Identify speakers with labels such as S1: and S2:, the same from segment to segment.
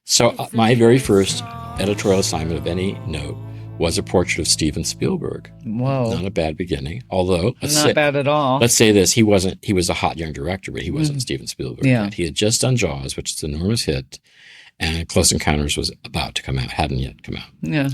S1: So my very first editorial assignment of any note was a portrait of Steven Spielberg.
S2: Whoa.
S1: Not a bad beginning, although
S2: Not bad at all.
S1: Let's say this: he was a hot young director, but he wasn't Steven Spielberg.
S2: Yeah.
S1: Yet. He had just done Jaws, which is an enormous hit, and Close Encounters was about to come out, hadn't yet come out.
S2: Yeah.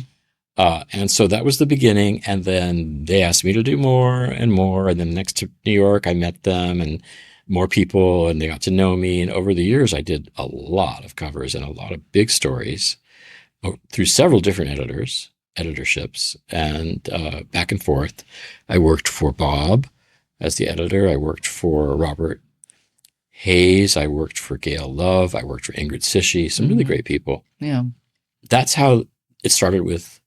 S1: And so that was the beginning, and then they asked me to do more and more, and then next to New York, I met them and more people, and they got to know me. And over the years, I did a lot of covers and a lot of big stories through several different editorships, and back and forth. I worked for Bob as the editor. I worked for Robert Hayes. I worked for Gail Love. I worked for Ingrid Sishi, some really great people.
S2: Yeah.
S1: That's how it started with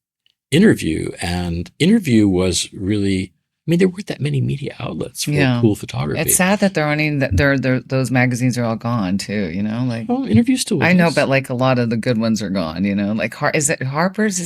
S1: Interview. And Interview was really, there weren't that many media outlets for cool photography.
S2: It's sad that those magazines are all gone too,
S1: Well, Interview still
S2: I know, but like a lot of the good ones are gone, like is it Harper's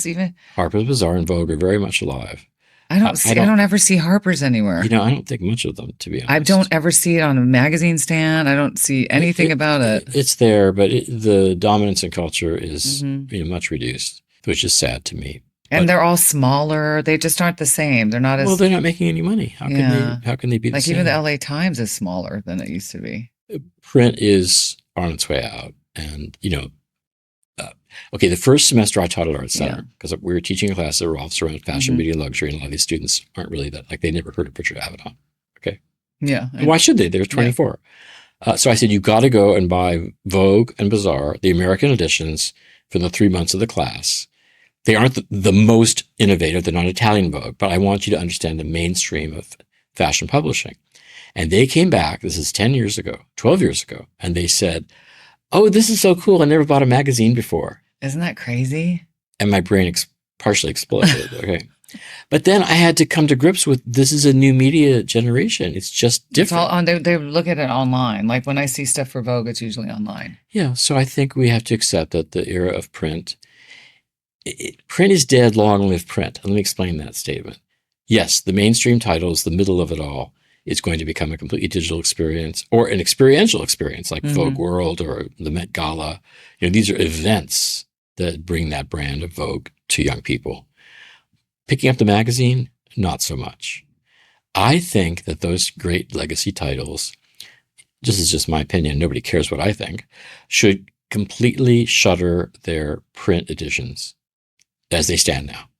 S1: Harper's Bazaar and Vogue are very much alive.
S2: I don't ever see Harper's anywhere.
S1: I don't think much of them, to be honest.
S2: I don't ever see it on a magazine stand. I don't see anything about it.
S1: It's there, but the dominance in culture is much reduced, which is sad to me.
S2: And they're all smaller. They just aren't the same. They're not as
S1: well. They're not making any money. How can they be the
S2: like
S1: same?
S2: even the LA Times is smaller than it used to be.
S1: Print is on its way out, and okay. The first semester I taught at Art Center because we were teaching a class that revolves around fashion, beauty, and luxury, and a lot of these students aren't really that they never heard of Richard Avedon. Okay,
S2: yeah.
S1: And why should they? They're 24. So I said you got to go and buy Vogue and Bazaar, the American editions, for the 3 months of the class. They aren't the most innovative. They're not Italian Vogue, but I want you to understand the mainstream of fashion publishing. And they came back, this is 12 years ago, and they said, oh, this is so cool. I never bought a magazine before.
S2: Isn't that crazy?
S1: And my brain partially exploded. Okay. But then I had to come to grips with this is a new media generation. It's just different.
S2: It's all they look at it online. Like when I see stuff for Vogue, it's usually online.
S1: Yeah. So I think we have to accept that the era of print is dead, long live print. Let me explain that statement. Yes, the mainstream titles, the middle of it all, is going to become a completely digital experience or an experiential experience like Vogue World or the Met Gala. These are events that bring that brand of Vogue to young people. Picking up the magazine, not so much. I think that those great legacy titles, this is just my opinion, nobody cares what I think, should completely shutter their print editions as they stand now.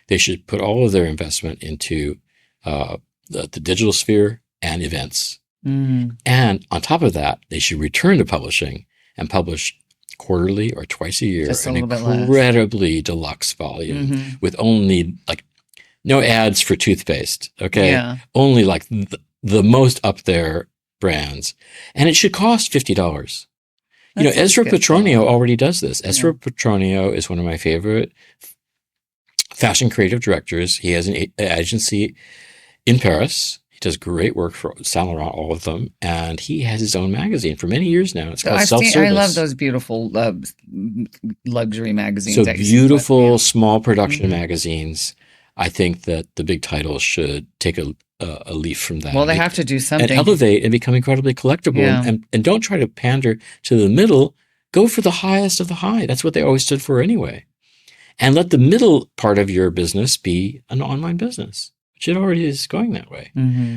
S1: They should put all of their investment into the digital sphere and events. And on top of that, they should return to publishing and publish quarterly or twice a year an incredibly deluxe volume with only no ads for toothpaste. Okay. Yeah. Only the most up there brands. And it should cost $50. Ezra Petronio already does this. Ezra Petronio is one of my favorite fashion creative directors. He has an agency in Paris. He does great work for Saint Laurent, all of them. And he has his own magazine for many years now. It's called Self-Service.
S2: I love those beautiful luxury magazines.
S1: So beautiful, small production magazines. I think that the big titles should take a leaf from that.
S2: Well, they have to do something.
S1: And elevate and become incredibly collectible. Yeah. And don't try to pander to the middle. Go for the highest of the high. That's what they always stood for anyway. And let the middle part of your business be an online business, which it already is going that way.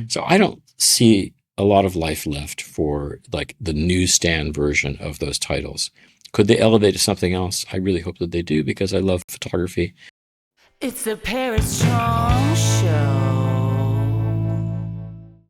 S1: So I don't see a lot of life left for the newsstand version of those titles. Could they elevate to something else? I really hope that they do because I love photography.
S3: It's the Paris Chong Show.